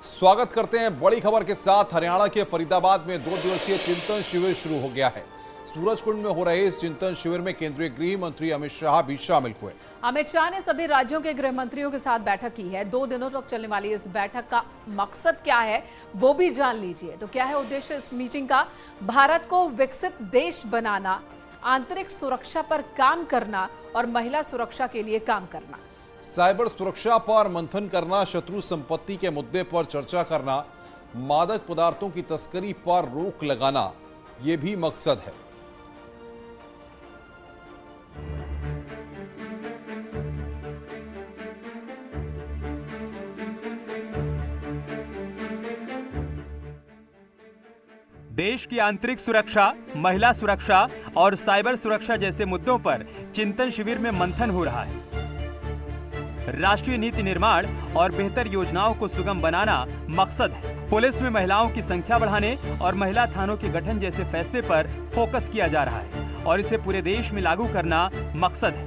स्वागत करते हैं बड़ी खबर के साथ। हरियाणा के फरीदाबाद में 2 दिवसीय चिंतन शिविर शुरू हो गया है। सूरजकुंड में हो रहे इस चिंतन शिविर में केंद्रीय गृह मंत्री अमित शाह भी शामिल हुए। अमित शाह ने सभी राज्यों के गृह मंत्रियों के साथ बैठक की है। 2 दिनों तक चलने वाली इस बैठक का मकसद क्या है वो भी जान लीजिए। तो क्या है उद्देश्य इस मीटिंग का? भारत को विकसित देश बनाना, आंतरिक सुरक्षा पर काम करना और महिला सुरक्षा के लिए काम करना। साइबर सुरक्षा पर मंथन करना, शत्रु संपत्ति के मुद्दे पर चर्चा करना, मादक पदार्थों की तस्करी पर रोक लगाना, ये भी मकसद है। देश की आंतरिक सुरक्षा, महिला सुरक्षा और साइबर सुरक्षा जैसे मुद्दों पर चिंतन शिविर में मंथन हो रहा है। राष्ट्रीय नीति निर्माण और बेहतर योजनाओं को सुगम बनाना मकसद है। पुलिस में महिलाओं की संख्या बढ़ाने और महिला थानों के गठन जैसे फैसले पर फोकस किया जा रहा है और इसे पूरे देश में लागू करना मकसद है,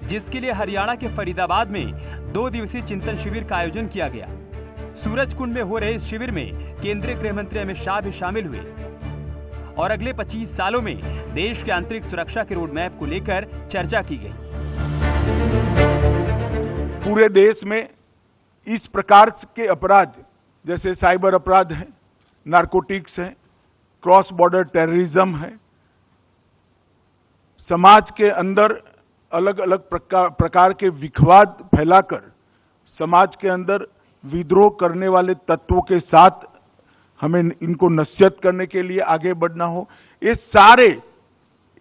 जिसके लिए हरियाणा के फरीदाबाद में 2 दिवसीय चिंतन शिविर का आयोजन किया गया। सूरजकुंड में हो रहे इस शिविर में केंद्रीय गृह मंत्री अमित शाह भी शामिल हुए और अगले 25 सालों में देश के आंतरिक सुरक्षा के रोड मैप को लेकर चर्चा की गई। पूरे देश में इस प्रकार के अपराध जैसे साइबर अपराध है, नारकोटिक्स है, क्रॉस बॉर्डर टेररिज्म है, समाज के अंदर अलग अलग प्रकार के विखवाद फैलाकर समाज के अंदर विद्रोह करने वाले तत्वों के साथ हमें इनको नसीहत करने के लिए आगे बढ़ना हो। ये सारे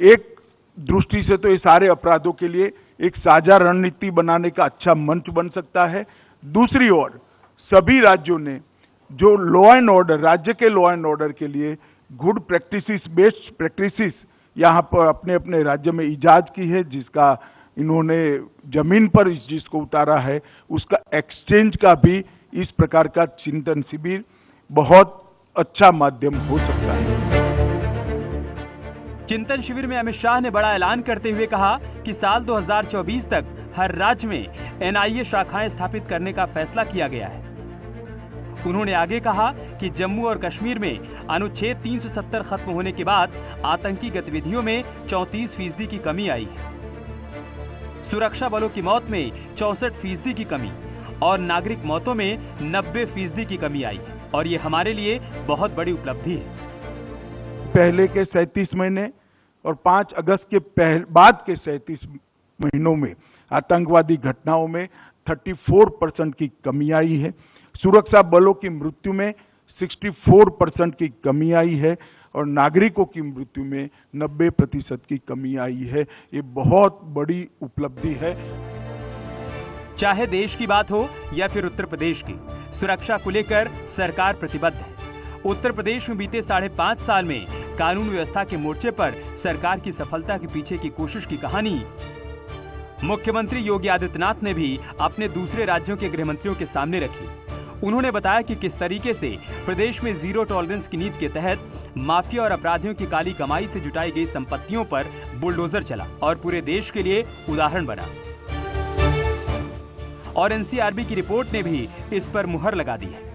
एक दृष्टि से तो ये सारे अपराधों के लिए एक साझा रणनीति बनाने का अच्छा मंच बन सकता है। दूसरी ओर सभी राज्यों ने जो लॉ एंड ऑर्डर, राज्य के लॉ एंड ऑर्डर के लिए गुड प्रैक्टिसेस, बेस्ट प्रैक्टिसेस यहाँ पर अपने अपने राज्य में इजाद की है, जिसका इन्होंने जमीन पर इस चीज को उतारा है, उसका एक्सचेंज का भी इस प्रकार का चिंतन शिविर बहुत अच्छा माध्यम हो सकता है। चिंतन शिविर में अमित शाह ने बड़ा ऐलान करते हुए कहा कि साल 2024 तक हर राज्य में एनआईए शाखाएं स्थापित करने का फैसला किया गया है। उन्होंने आगे कहा कि जम्मू और कश्मीर में अनुच्छेद 370 खत्म होने के बाद आतंकी गतिविधियों में 34% की कमी आई है। सुरक्षा बलों की मौत में 64% की कमी और नागरिक मौतों में 90% की कमी आई है और ये हमारे लिए बहुत बड़ी उपलब्धि है। पहले के 37 महीने और 5 अगस्त के बाद के 37 महीनों में आतंकवादी घटनाओं में 34% की कमी आई है। सुरक्षा बलों की मृत्यु में 64% की कमी आई है और नागरिकों की मृत्यु में 90% की कमी आई है। ये बहुत बड़ी उपलब्धि है। चाहे देश की बात हो या फिर उत्तर प्रदेश की, सुरक्षा को लेकर सरकार प्रतिबद्ध है। उत्तर प्रदेश में बीते 5.5 साल में कानून व्यवस्था के मोर्चे पर सरकार की सफलता के पीछे की कोशिश की कहानी मुख्यमंत्री योगी आदित्यनाथ ने भी अपने दूसरे राज्यों के गृह मंत्रियों के सामने रखी। उन्होंने बताया कि किस तरीके से प्रदेश में जीरो टॉलरेंस की नीति के तहत माफिया और अपराधियों की काली कमाई से जुटाई गई संपत्तियों पर बुलडोजर चला और पूरे देश के लिए उदाहरण बना। और एनसीआरबी की रिपोर्ट ने भी इस पर मुहर लगा दी है।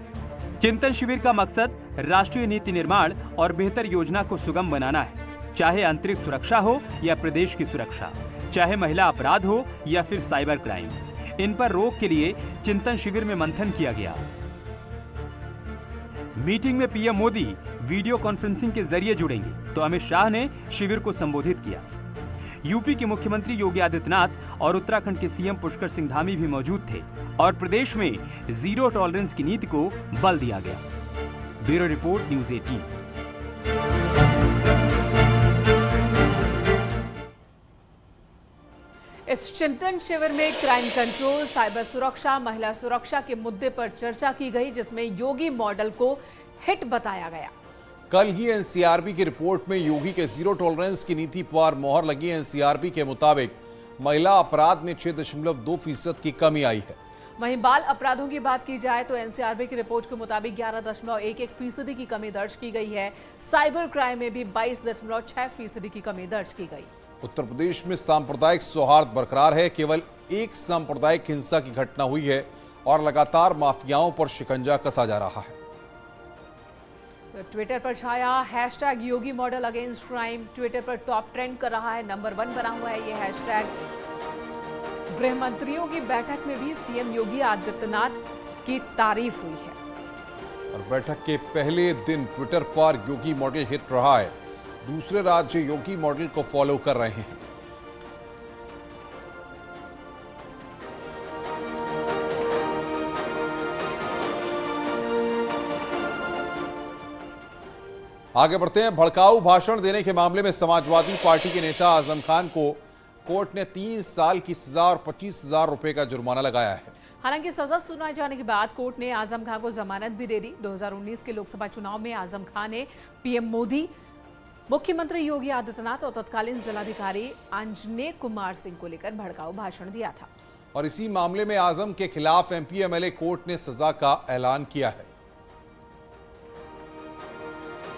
चिंतन शिविर का मकसद राष्ट्रीय नीति निर्माण और बेहतर योजना को सुगम बनाना है। चाहे आंतरिक सुरक्षा हो या प्रदेश की सुरक्षा, चाहे महिला अपराध हो या फिर साइबर क्राइम, इन पर रोक के लिए चिंतन शिविर में मंथन किया गया। मीटिंग में पीएम मोदी वीडियो कॉन्फ्रेंसिंग के जरिए जुड़ेंगे तो अमित शाह ने शिविर को संबोधित किया। यूपी के मुख्यमंत्री योगी आदित्यनाथ और उत्तराखंड के सीएम पुष्कर सिंह धामी भी मौजूद थे और प्रदेश में जीरो टॉलरेंस की नीति को बल दिया गया। Bureau report, news 18। इस चिंतन शिविर में क्राइम कंट्रोल, साइबर सुरक्षा, महिला सुरक्षा के मुद्दे पर चर्चा की गई, जिसमें योगी मॉडल को हिट बताया गया। कल ही एनसीआरबी की रिपोर्ट में योगी के जीरो टॉलरेंस की नीति पर मोहर लगी। एनसीआरबी के मुताबिक महिला अपराध में 6.2% की कमी आई है। वहीं बाल अपराधों की बात की जाए तो एनसीआरबी की रिपोर्ट के मुताबिक 11.11% की कमी दर्ज की गई है। साइबर क्राइम में भी 22.6% की कमी दर्ज की गई। उत्तर प्रदेश में सांप्रदायिक सौहार्द बरकरार है। केवल एक सांप्रदायिक हिंसा की घटना हुई है। और लगातार माफियाओं पर शिकंजा कसा जा रहा है। तो ट्विटर पर छाया हैशटैग योगी मॉडल अगेंस्ट क्राइम। ट्विटर पर टॉप ट्रेंड कर रहा है, नंबर 1 बना हुआ है ये हैशटैग। गृह मंत्रियों की बैठक में भी सीएम योगी आदित्यनाथ की तारीफ हुई है। और बैठक के पहले दिन ट्विटर पर योगी मॉडल हिट रहा है। दूसरे राज्य योगी मॉडल को फॉलो कर रहे हैं। आगे बढ़ते हैं। भड़काऊ भाषण देने के मामले में समाजवादी पार्टी के नेता आजम खान को कोर्ट ने 3 साल की सजा और 25,000 रुपए का जुर्माना लगाया है। हालांकि सजा सुनाए जाने के बाद कोर्ट ने आजम खान को जमानत भी दे दी। 2019 के लोकसभा चुनाव में आजम खान ने पीएम मोदी, मुख्यमंत्री योगी आदित्यनाथ और तत्कालीन जिलाधिकारी अंजनेय कुमार सिंह को लेकर भड़काऊ भाषण दिया था। और इसी मामले में आजम के खिलाफ एमपी एमएलए कोर्ट ने सजा का ऐलान किया है।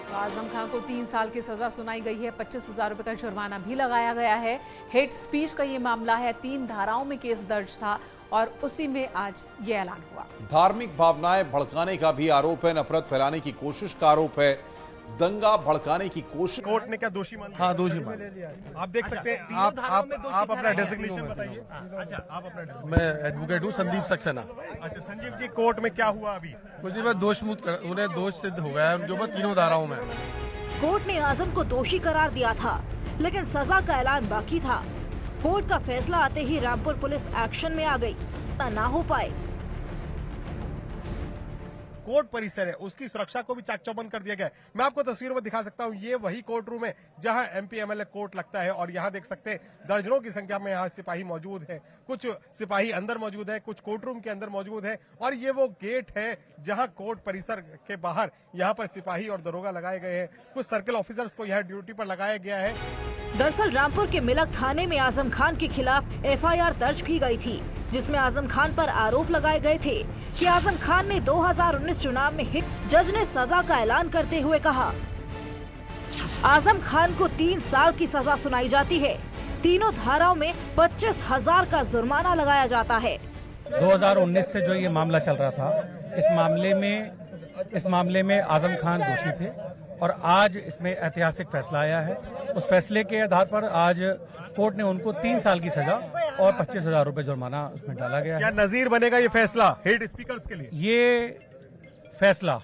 तो आजम खान को 3 साल की सजा सुनाई गई है। 25,000 रुपए का जुर्माना भी लगाया गया है। हेट स्पीच का ये मामला है। 3 धाराओं में केस दर्ज था और उसी में आज ये ऐलान हुआ। धार्मिक भावनाएं भड़काने का भी आरोप है। नफरत फैलाने की कोशिश का आरोप है। दंगा भड़काने की कोशिश। कोर्ट ने क्या दोषी माना? हाँ, दोषी माना। आप देख सकते हैं, आप अपना डेजिग्नेशन बताइए। अच्छा, आप अपना मैं एडवोकेट हूँ, संदीप सक्सेना। अच्छा संजीव जी, कोर्ट में क्या हुआ अभी? कुछ नहीं, बस उन्हें दोष सिद्ध हो गया है, जो मैं तीनों धाराओं में। कोर्ट ने आजम को दोषी करार दिया था, लेकिन सजा का ऐलान बाकी था। कोर्ट का फैसला आते ही रामपुर पुलिस एक्शन में आ गई, ना हो पाए। कोर्ट परिसर है, उसकी सुरक्षा को भी चाक चौबंद कर दिया गया है। मैं आपको तस्वीरों में दिखा सकता हूं, ये वही कोर्ट रूम है जहां एमपी एमएलए कोर्ट लगता है। और यहां देख सकते हैं दर्जनों की संख्या में यहां सिपाही मौजूद हैं। कुछ सिपाही अंदर मौजूद है, कुछ कोर्ट रूम के अंदर मौजूद है। और ये वो गेट है जहां कोर्ट परिसर के बाहर यहां पर सिपाही और दरोगा लगाए गए हैं। कुछ सर्कल ऑफिसर्स को यहाँ ड्यूटी पर लगाया गया है। दरअसल रामपुर के मिलक थाने में आजम खान के खिलाफ एफआईआर दर्ज की गई थी, जिसमें आजम खान पर आरोप लगाए गए थे कि आजम खान ने 2019 चुनाव में हिट। जज ने सजा का ऐलान करते हुए कहा, आजम खान को 3 साल की सजा सुनाई जाती है। तीनों धाराओं में 25,000 का जुर्माना लगाया जाता है। 2019 से जो ये मामला चल रहा था, इस मामले में आजम खान दोषी थे और आज इसमें ऐतिहासिक फैसला आया है। उस फैसले के आधार पर आज कोर्ट ने उनको 3 साल की सजा और 25,000 रुपए जुर्माना उसमें डाला गया है। क्या नजीर बनेगा ये फैसला हेड स्पीकर्स के लिए? ये फैसला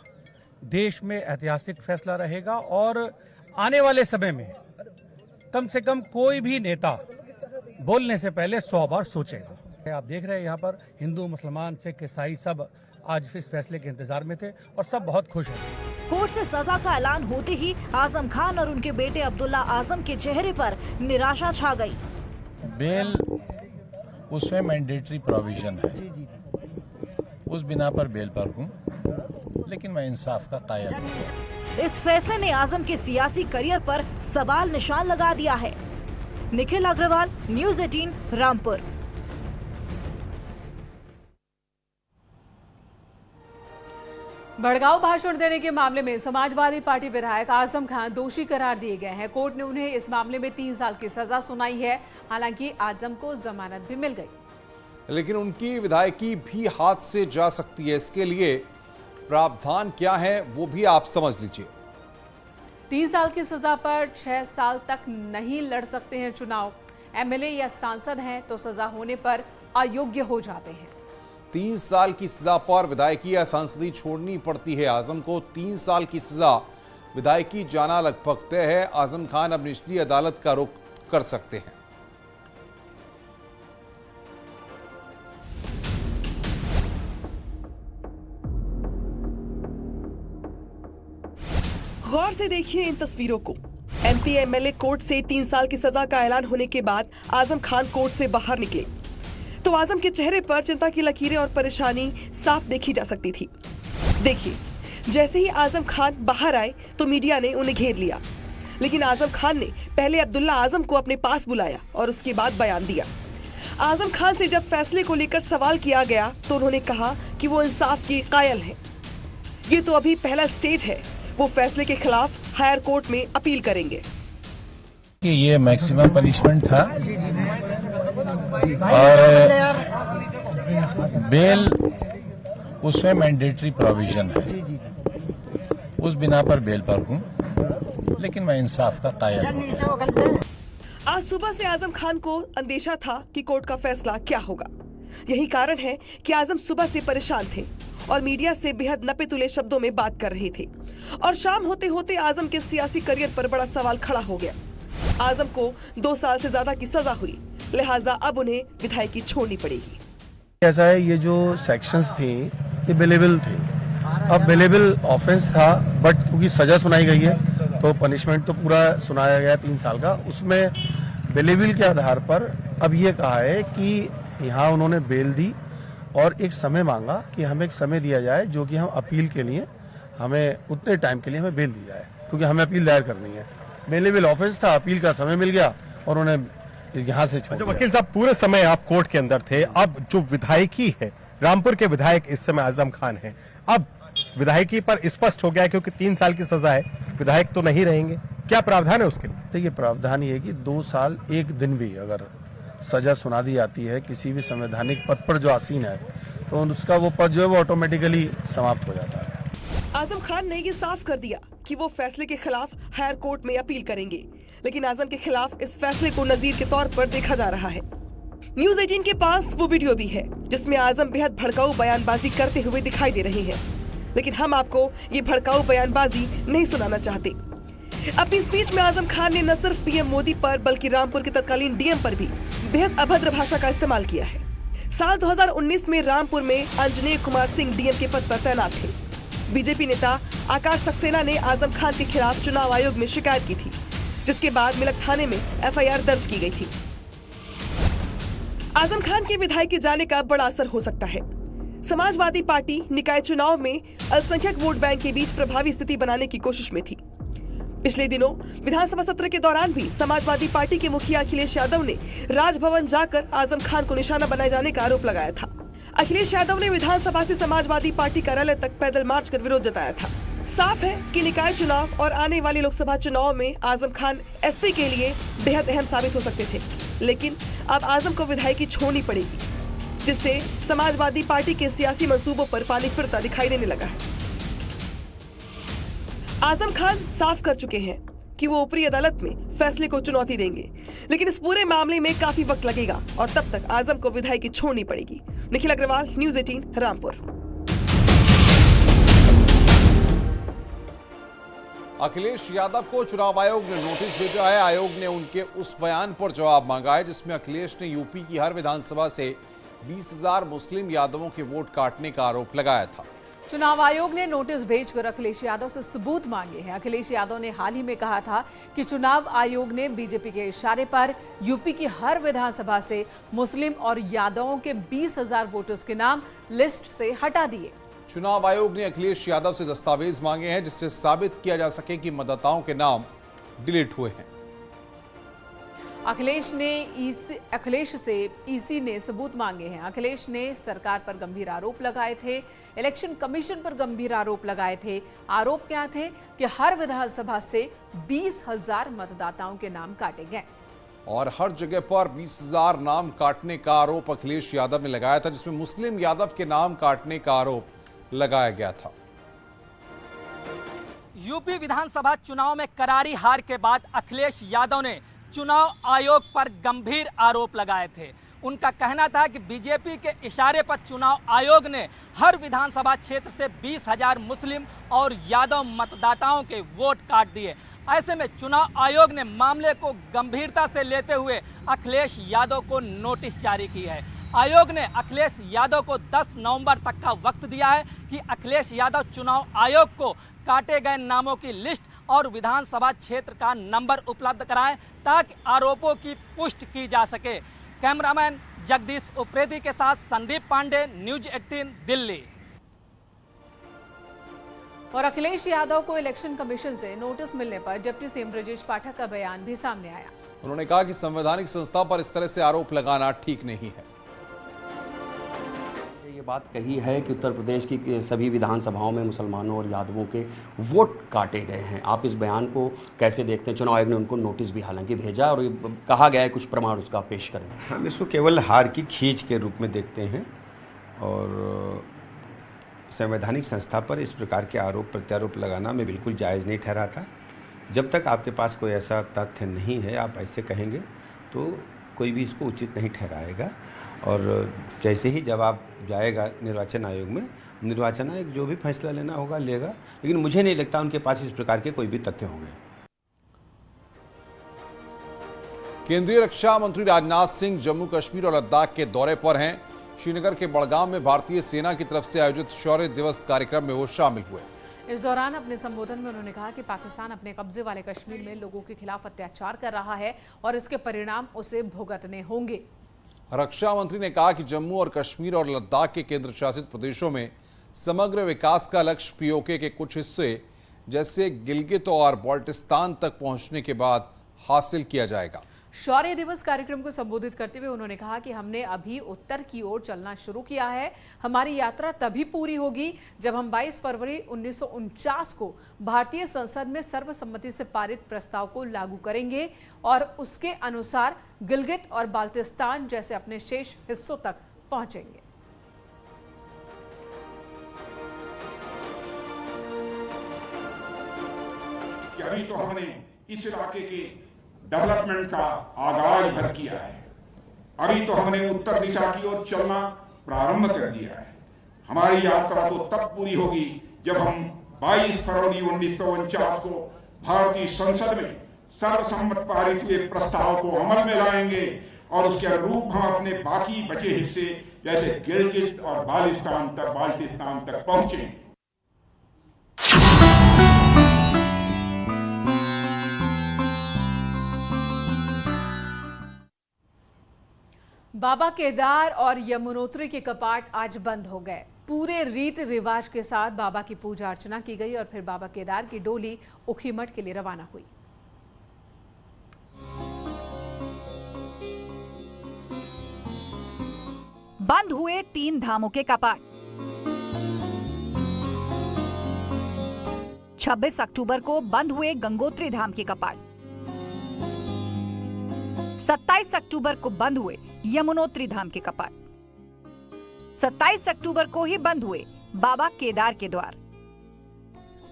देश में ऐतिहासिक फैसला रहेगा और आने वाले समय में कम से कम कोई भी नेता बोलने से पहले 100 बार सोचेगा। आप देख रहे हैं यहाँ पर हिंदू, मुसलमान, सिख, ईसाई सब आज इस फैसले के इंतजार में थे और सब बहुत खुश हैं। कोर्ट से सजा का ऐलान होते ही आजम खान और उनके बेटे अब्दुल्ला आजम के चेहरे पर निराशा छा गई। बेल उसमें मैंडेटरी प्रोविजन है, उस बिना पर बेल पर हूँ, लेकिन मैं इंसाफ का कायल हूँ। इस फैसले ने आजम के सियासी करियर पर सवाल निशान लगा दिया है। निखिल अग्रवाल, न्यूज़ 18, रामपुर। भड़काऊ भाषण देने के मामले में समाजवादी पार्टी विधायक आजम खान दोषी करार दिए गए हैं। कोर्ट ने उन्हें इस मामले में 3 साल की सजा सुनाई है। हालांकि आजम को जमानत भी मिल गई, लेकिन उनकी विधायकी भी हाथ से जा सकती है। इसके लिए प्रावधान क्या है वो भी आप समझ लीजिए। 3 साल की सजा पर 6 साल तक नहीं लड़ सकते हैं चुनाव। एमएलए या सांसद हैं तो सजा होने पर अयोग्य हो जाते हैं। 3 साल की सजा पर विधायकी या सांसदी छोड़नी पड़ती है। आजम को 3 साल की सजा, विधायकी जाना लगभग तय है। आजम खान अब निचली अदालत का रुख कर सकते हैं। गौर से देखिए इन तस्वीरों को। एमपी एमएलए कोर्ट से 3 साल की सजा का ऐलान होने के बाद आजम खान कोर्ट से बाहर निकले तो आजम के चेहरे पर चिंता की लकीरें और परेशानी साफ देखी जा सकती थी। देखिए, जैसे ही आजम खान बाहर आए तो मीडिया ने उन्हें घेर लिया, लेकिन आजम खान ने पहले अब्दुल्ला आजम को अपने पास बुलाया और उसके बाद बयान दिया। आजम खान से जब फैसले को लेकर सवाल किया गया तो उन्होंने कहा कि वो इंसाफ के कायल हैं। ये तो अभी पहला स्टेज है, वो फैसले के खिलाफ हायर कोर्ट में अपील करेंगे। कि ये मैक्सिमम पनिशमेंट था और बेल उसमें मैंडेटरी प्रोविजन है। उस बिना पर बेल पर हूँ, लेकिन मैं इंसाफ का कायल हूँ। आज सुबह से आजम खान को अंदेशा था कि कोर्ट का फैसला क्या होगा। यही कारण है कि आजम सुबह से परेशान थे और मीडिया से बेहद नपे तुले शब्दों में बात कर रहे थे। और शाम होते होते आजम के सियासी करियर पर बड़ा सवाल खड़ा हो गया। आजम को 2 साल से ज्यादा की सजा हुई, लिहाजा अब उन्हें विधायकी छोड़नी पड़ेगी। ऐसा है, ये जो सेक्शंस थे ये बेलेबल थे। अब बेलेबल ऑफेंस था, बट क्योंकि सजा सुनाई गई है तो पनिशमेंट तो पूरा सुनाया गया 3 साल का। उसमें बेलेबल के आधार पर अब ये कहा है कि यहाँ उन्होंने बेल दी और एक समय मांगा कि हमें एक समय दिया जाए जो कि हम अपील के लिए हमें उतने टाइम के लिए हमें बेल दी जाए, क्योंकि हमें अपील दायर करनी है। बेलेबल ऑफेंस था, अपील का समय मिल गया और उन्हें यहाँ से छोड़ दिया। वकील साहब, पूरे समय आप कोर्ट के अंदर थे। अब जो विधायकी है, रामपुर के विधायक इस समय आजम खान है, अब विधायकी पर स्पष्ट हो गया है क्योंकि 3 साल की सजा है, विधायक तो नहीं रहेंगे। क्या प्रावधान है उसके लिए? देखिए, प्रावधान ये है कि 2 साल 1 दिन भी अगर सजा सुना दी जाती है किसी भी संवैधानिक पद पर जो आसीन है तो उसका वो पद जो है वो ऑटोमेटिकली समाप्त हो जाता है। आजम खान ने ये साफ कर दिया कि वो फैसले के खिलाफ हायर कोर्ट में अपील करेंगे, लेकिन आजम के खिलाफ इस फैसले को नजीर के तौर पर देखा जा रहा है। न्यूज़ 18 के पास वो वीडियो भी है जिसमें आजम बेहद भड़काऊ बयानबाजी करते हुए दिखाई दे रहे हैं, लेकिन हम आपको ये भड़काऊ बयानबाजी नहीं सुनाना चाहते। अपनी स्पीच में आजम खान ने न सिर्फ पीएम मोदी पर बल्कि रामपुर के तत्कालीन डीएम पर भी बेहद अभद्र भाषा का इस्तेमाल किया है। साल 2019 में रामपुर में अंजनेय कुमार सिंह डीएम के पद पर तैनात थे। बीजेपी नेता आकाश सक्सेना ने आजम खान के खिलाफ चुनाव आयोग में शिकायत की थी, जिसके बाद मिलक थाने में एफआईआर दर्ज की गई थी। आजम खान के विधायक जाने का बड़ा असर हो सकता है। समाजवादी पार्टी निकाय चुनाव में अल्पसंख्यक वोट बैंक के बीच प्रभावी स्थिति बनाने की कोशिश में थी। पिछले दिनों विधानसभा सत्र के दौरान भी समाजवादी पार्टी के मुखिया अखिलेश यादव ने राजभवन जाकर आजम खान को निशाना बनाए जाने का आरोप लगाया था। अखिलेश यादव ने विधानसभा से समाजवादी पार्टी कार्यालय तक पैदल मार्च कर विरोध जताया था। साफ है कि निकाय चुनाव और आने वाले लोकसभा चुनाव में आजम खान एसपी के लिए बेहद अहम साबित हो सकते थे, लेकिन अब आजम को विधायकी छोड़नी पड़ेगी, जिससे समाजवादी पार्टी के सियासी मंसूबों पर पानी फिरता दिखाई देने लगा है। आजम खान साफ कर चुके हैं कि वो ऊपरी अदालत में फैसले को चुनौती देंगे, लेकिन इस पूरे मामले में काफी वक्त लगेगा और तब तक आजम को विधायकी छोड़नी पड़ेगी। निखिल अग्रवाल, न्यूज़ 18, रामपुर। अखिलेश यादव को चुनाव आयोग ने नोटिस भेजा है। आयोग ने उनके उस बयान पर जवाब मांगा है जिसमें अखिलेश ने यूपी की हर विधानसभा से 20,000 मुस्लिम यादवों के वोट काटने का आरोप लगाया था। चुनाव आयोग ने नोटिस भेजकर अखिलेश यादव से सबूत मांगे हैं। अखिलेश यादव ने हाल ही में कहा था कि चुनाव आयोग ने बीजेपी के इशारे पर यूपी की हर विधानसभा से मुस्लिम और यादवों के 20,000 वोटर्स के नाम लिस्ट से हटा दिए। चुनाव आयोग ने अखिलेश यादव से दस्तावेज मांगे हैं जिससे साबित किया जा सके कि मतदाताओं के नाम डिलीट हुए हैं। अखिलेश से ईसी ने सबूत मांगे हैं। अखिलेश ने सरकार पर गंभीर आरोप लगाए थे, इलेक्शन कमीशन पर गंभीर आरोप लगाए थे। आरोप क्या थे कि हर विधानसभा से 20,000 मतदाताओं के नाम काटे गए और हर जगह पर 20,000 नाम काटने का आरोप अखिलेश यादव ने लगाया था, जिसमें मुस्लिम यादव के नाम काटने का आरोप लगाया गया था। यूपी विधानसभा चुनाव में करारी हार के बाद अखिलेश यादव ने चुनाव आयोग पर गंभीर आरोप लगाए थे। उनका कहना था कि बीजेपी के इशारे पर चुनाव आयोग ने हर विधानसभा क्षेत्र से 20,000 मुस्लिम और यादव मतदाताओं के वोट काट दिए। ऐसे में चुनाव आयोग ने मामले को गंभीरता से लेते हुए अखिलेश यादव को नोटिस जारी की है। आयोग ने अखिलेश यादव को 10 नवंबर तक का वक्त दिया है कि अखिलेश यादव चुनाव आयोग को काटे गए नामों की लिस्ट और विधानसभा क्षेत्र का नंबर उपलब्ध कराएं ताकि आरोपों की पुष्टि की जा सके। कैमरामैन जगदीश उप्रेती के साथ संदीप पांडे, न्यूज़ 18, दिल्ली। और अखिलेश यादव को इलेक्शन कमीशन से नोटिस मिलने पर डिप्टी सीएम ब्रजेश पाठक का बयान भी सामने आया। उन्होंने कहा कि संवैधानिक संस्था पर इस तरह से आरोप लगाना ठीक नहीं है। ये बात कही है कि उत्तर प्रदेश की सभी विधानसभाओं में मुसलमानों और यादवों के वोट काटे गए हैं। आप इस बयान को कैसे देखते हैं? चुनाव आयोग ने उनको नोटिस भी हालांकि भेजा और ये कहा गया है कुछ प्रमाण उसका पेश करें। हम इसको केवल हार की खींच के रूप में देखते हैं और संवैधानिक संस्था पर इस प्रकार के आरोप प्रत्यारोप लगाना मैं बिल्कुल जायज़ नहीं ठहराता। जब तक आपके पास कोई ऐसा तथ्य नहीं है, आप ऐसे कहेंगे तो कोई भी इसको उचित नहीं ठहराएगा। और जैसे ही जवाब जाएगा निर्वाचन आयोग में, निर्वाचन आयोग जो भी फैसला लेना होगा लेगा, लेकिन मुझे नहीं लगता उनके पास इस प्रकार के कोई भी तथ्य होंगे। केंद्रीय रक्षा मंत्री राजनाथ सिंह जम्मू कश्मीर और लद्दाख के दौरे पर हैं। श्रीनगर के बड़गाम में भारतीय सेना की तरफ से आयोजित शौर्य दिवस कार्यक्रम में वो शामिल हुए। इस दौरान अपने संबोधन में उन्होंने कहा कि पाकिस्तान अपने कब्जे वाले कश्मीर में लोगों के खिलाफ अत्याचार कर रहा है और इसके परिणाम उसे भुगतने होंगे। रक्षा मंत्री ने कहा कि जम्मू और कश्मीर और लद्दाख के केंद्र शासित प्रदेशों में समग्र विकास का लक्ष्य पीओके के कुछ हिस्से जैसे गिलगित और बाल्टिस्तान तक पहुंचने के बाद हासिल किया जाएगा। शौर्य दिवस कार्यक्रम को संबोधित करते हुए उन्होंने कहा कि हमने अभी उत्तर की ओर चलना शुरू किया है। हमारी यात्रा तभी पूरी होगी जब हम 22 फरवरी 1949 को भारतीय संसद में सर्वसम्मति से पारित प्रस्ताव को लागू करेंगे और उसके अनुसार गिलगित और बाल्टिस्तान जैसे अपने शेष हिस्सों तक पहुंचेंगे। अभी तो हमने इस इलाके के डेवलपमेंट का आगाज भर किया है। अभी तो हमने उत्तर दिशा की ओर चलना प्रारंभ कर दिया है। हमारी यात्रा तो तब पूरी होगी जब हम 22 फरवरी 1949 को भारतीय संसद में सर्वसम्मत पारित हुए प्रस्ताव को अमल में लाएंगे और उसके अनुरूप हम अपने बाकी बचे हिस्से जैसे गिलगित और बाल्टिस्तान तक पहुंचेंगे। बाबा केदार और यमुनोत्री के कपाट आज बंद हो गए। पूरे रीत रिवाज के साथ बाबा की पूजा अर्चना की गई और फिर बाबा केदार की डोली ऊखीमठ के लिए रवाना हुई। बंद हुए 3 धामों के कपाट। 26 अक्टूबर को बंद हुए गंगोत्री धाम के कपाट। 27 अक्टूबर को बंद हुए यमुनोत्री धाम के कपाट। 27 अक्टूबर को ही बंद हुए बाबा केदार के द्वार।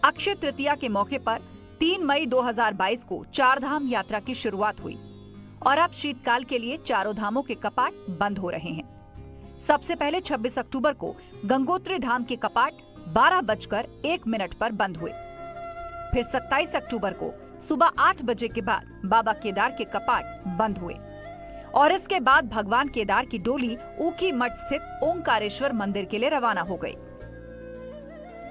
अक्षय तृतीया के मौके पर 3 मई 2022 को 4 धाम यात्रा की शुरुआत हुई और अब शीतकाल के लिए चारों धामों के कपाट बंद हो रहे हैं। सबसे पहले 26 अक्टूबर को गंगोत्री धाम के कपाट 12:01 पर बंद हुए। फिर 27 अक्टूबर को सुबह 8 बजे के बाद बाबा केदार के कपाट बंद हुए और इसके बाद भगवान केदार की डोली ऊखीमठ स्थित ओंकारेश्वर मंदिर के लिए रवाना हो गई।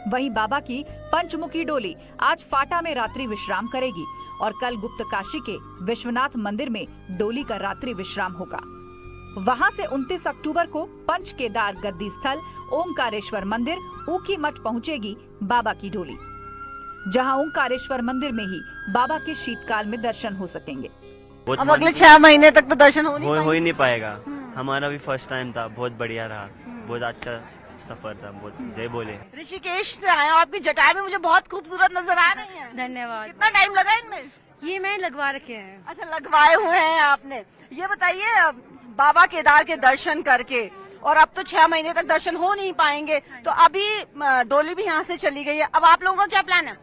वहीं बाबा की पंचमुखी डोली आज फाटा में रात्रि विश्राम करेगी और कल गुप्तकाशी के विश्वनाथ मंदिर में डोली का रात्रि विश्राम होगा। वहां से 29 अक्टूबर को पंच केदार गद्दी स्थल ओंकारेश्वर मंदिर ऊखीमठ पहुंचेगी बाबा की डोली, जहां ओंकारेश्वर मंदिर में ही बाबा के शीतकाल में दर्शन हो सकेंगे। अब अगले 6 महीने तक तो दर्शन हो ही नहीं पाएगा। हमारा भी फर्स्ट टाइम था, बहुत बढ़िया रहा, बहुत अच्छा सफर था, बहुत जय बोले। ऋषिकेश से आए और आपकी जटाएं भी मुझे बहुत खूबसूरत नजर आ रही हैं। धन्यवाद। कितना टाइम लगा इनमें? ये मैं लगवा रखे हैं। अच्छा, लगवाए हुए हैं आपने। ये बताइए, बाबा केदार के दर्शन करके और अब तो 6 महीने तक दर्शन हो नहीं पाएंगे, तो अभी डोली भी यहाँ से चली गई है, अब आप लोगों का क्या प्लान है?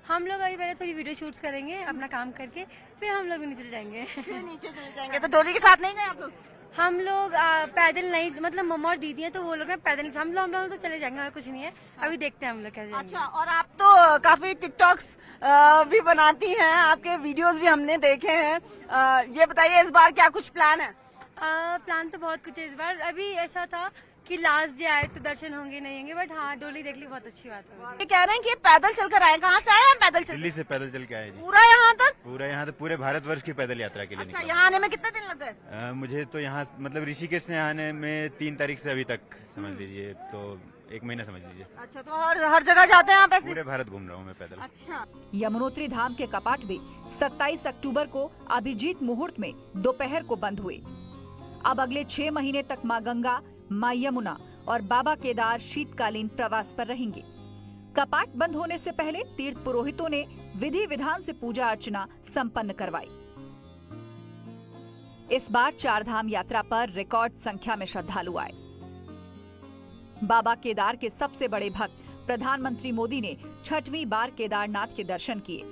हम लोग अभी पहले थोड़ी वीडियो शूट्स करेंगे अपना काम करके, फिर हम लोग नीचे जाएंगे। नीचे चले जाएंगे। तो डोली के साथ नहीं गए आप लोग? हम लोग पैदल नहीं, मतलब मम्मा और दीदी हैं तो वो लोग पैदल, हम लोग तो चले जाएंगे और कुछ नहीं है। अभी देखते हैं हम लोग कैसे। अच्छा, और आप तो काफी टिकटॉक्स भी बनाती हैं, आपके वीडियोस भी हमने देखे हैं। ये बताइए, इस बार क्या कुछ प्लान है? प्लान तो बहुत कुछ है इस बार। अभी ऐसा था कि लास्ट डे आए तो दर्शन होंगे नहीं होंगे, बट हाँ डोली देख ली, बहुत अच्छी बात है। ये कह रहे हैं कि पैदल चलकर आए। कहाँ से आए हैं? पैदल चल? दिल्ली से पैदल चल के आए जी। पूरा यहाँ तक? पूरे भारतवर्ष की पैदल यात्रा के लिए। अच्छा, यहाँ आने में कितने दिन लग गए? मुझे तो यहाँ मतलब ऋषिकेश से आने में 3 तारीख से अभी तक समझ लीजिए, तो 1 महीना समझ लीजिए। अच्छा, तो हर जगह जाते हैं आप ऐसे? पूरे भारत घूम रहा हूँ मैं पैदल। अच्छा। यमुनोत्री धाम के कपाट भी 27 अक्टूबर को अभिजीत मुहूर्त में दोपहर को बंद हुए। अब अगले 6 महीने तक मां गंगा, मां यमुना और बाबा केदार शीतकालीन प्रवास पर रहेंगे। कपाट बंद होने से पहले तीर्थ पुरोहितों ने विधि विधान से पूजा अर्चना संपन्न करवाई। इस बार 4 धाम यात्रा पर रिकॉर्ड संख्या में श्रद्धालु आए। बाबा केदार के सबसे बड़े भक्त प्रधानमंत्री मोदी ने 6वीं बार केदारनाथ के दर्शन किए।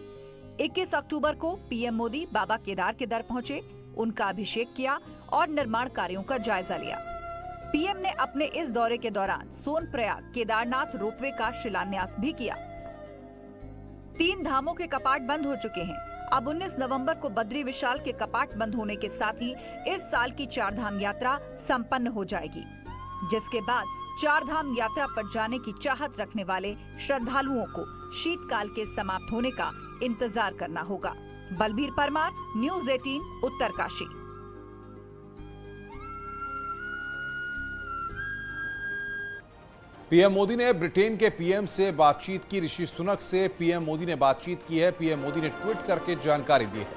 21 अक्टूबर को पीएम मोदी बाबा केदार के दर पहुंचे, उनका अभिषेक किया और निर्माण कार्यों का जायजा लिया। पीएम ने अपने इस दौरे के दौरान सोनप्रयाग केदारनाथ रोपवे का शिलान्यास भी किया। 3 धामों के कपाट बंद हो चुके हैं। अब 19 नवंबर को बद्री विशाल के कपाट बंद होने के साथ ही इस साल की 4 धाम यात्रा संपन्न हो जाएगी, जिसके बाद 4 धाम यात्रा पर जाने की चाहत रखने वाले श्रद्धालुओं को शीतकाल के समाप्त होने का इंतजार करना होगा। बलबीर परमार, न्यूज़ 18, उत्तरकाशी। पीएम मोदी ने ब्रिटेन के पीएम से बातचीत की। ऋषि सुनक से पीएम मोदी ने बातचीत की है। पीएम मोदी ने ट्वीट करके जानकारी दी है।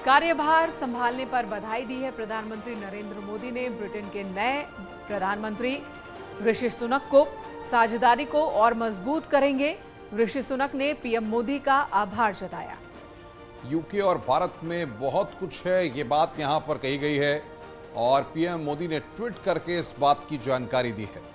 कार्यभार संभालने पर बधाई दी है। प्रधानमंत्री नरेंद्र मोदी ने ब्रिटेन के नए प्रधानमंत्री ऋषि सुनक को साझेदारी को और मजबूत करेंगे। ऋषि सुनक ने पीएम मोदी का आभार जताया। यूके और भारत में बहुत कुछ है, ये बात यहां पर कही गई है और पीएम मोदी ने ट्वीट करके इस बात की जानकारी दी है।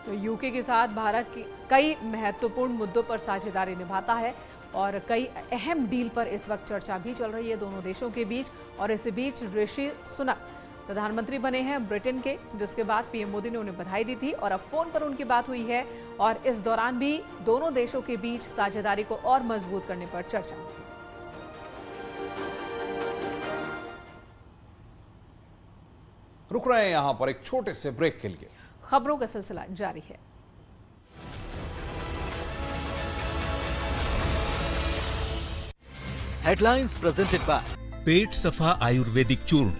तो यूके के साथ भारत की कई महत्वपूर्ण मुद्दों पर साझेदारी निभाता है और कई अहम डील पर इस वक्त चर्चा भी चल रही है दोनों देशों के बीच। और इस बीच ऋषि सुनक प्रधानमंत्री बने हैं ब्रिटेन के, जिसके बाद पीएम मोदी ने उन्हें बधाई दी थी और अब फोन पर उनकी बात हुई है और इस दौरान भी दोनों देशों के बीच साझेदारी को और मजबूत करने पर चर्चा हुई। रुक रहे हैं यहां पर एक छोटे से ब्रेक के लिए। खबरों का सिलसिला जारी है। हेडलाइंस प्रेजेंटेड बाय पेट सफा आयुर्वेदिक चूर्ण।